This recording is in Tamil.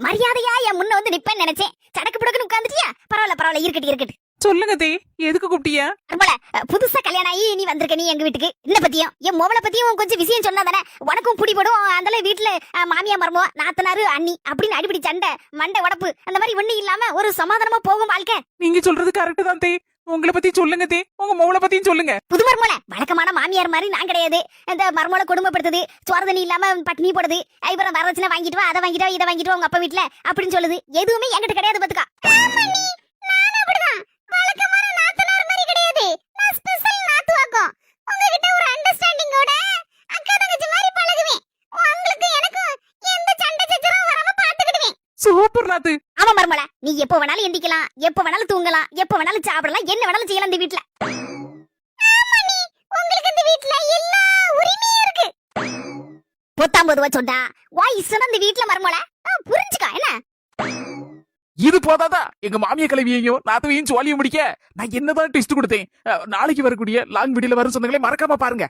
மரியாதையா என் முன்ன வந்து நிப்பேன்னு நினைச்சேன். சடக்கு புடக்குன்னு உட்கார்ந்துட்டியா? பரவாயில்ல இருக்கட்டு. சொல்லுங்க தே, எதுக்கு கூப்பிட்டியா? மர்மோள, புதுசா கல்யாணம் ஆகி நீ வந்திருக்க நீ எங்க வீட்டுக்கு. என்ன பத்தியும் என் மோவளை பத்தியும் கொஞ்சம் விஷயம் சொன்னா தானே உனக்கும் பிடிபடும். அந்த வீட்டுல மாமியா மர்மோ, நாத்தனாரு, அண்ணி அப்படின்னு அடிப்படி சண்டை, மண்டை உடப்பு அந்த மாதிரி ஒண்ணு இல்லாம ஒரு சமாதானமா போகும் வாழ்க்கை. நீங்க சொல்றது கரெக்ட் தான் தே. உங்களை பத்தி சொல்லுங்க தே, உங்க மோளை பத்தியும் சொல்லுங்க. புது மர்மோல, வழக்கமான மாமியார் மாதிரி நான் கிடையாது. இந்த மர்மோல கொடுமைப்படுத்துது, சோறு தண்ணி இல்லாம பட்டினி போடுது, ஐபரம் வரச்சுனா வாங்கிட்டு வா, அதை வாங்கிட்டு வா, இதை வாங்கிட்டு வா உங்க அப்பா வீட்டுல அப்படின்னு சொல்லுது. எதுவுமே என்கிட்ட கிடையாது பாத்துக்கா. வழக்கமான நாத்தனார் மாதிரி கிடையாது. நான் ஸ்பெஷல் நாத்துவாக்கம். உங்ககிட்ட ஒரு அண்டர்ஸ்டாண்டிங்கோட அக்கா தங்கச்சி மாதிரி பழகுவேன். உங்களுக்கு எனக்கும் எந்த சண்டை சச்சரவும் வராம பாத்துக்கிடுவேன். சூப்பர் நாத்து. ஆமா மர்மோல, நீ எப்ப வேணாலும் எந்திக்கலாம், எப்ப வேணாலும் தூங்கலாம், எப்ப வேணாலும் சாப்பிடலாம், என்ன வேணாலும் செய்யலாம் இந்த வீட்ல. ஆமாண்ணி, உங்களுக்கு இந்த வீட்ல எல்லா உரிமையும் இருக்கு. 19 ரூபா சொன்னா வாய்ஸ் இந்த வீட்ல மர்மோல புரிஞ்சுக்கா என்ன. இது போதாதா எங்க மாமியா கிளவியையும் நாத்தவையும் சுவாலியும் முடிக்க நான் என்னதான் டெஸ்ட் கொடுத்தேன். நாளைக்கு வரக்கூடிய லாங் வீடியோல வரும் சொந்தங்களே மறக்காம பாருங்க.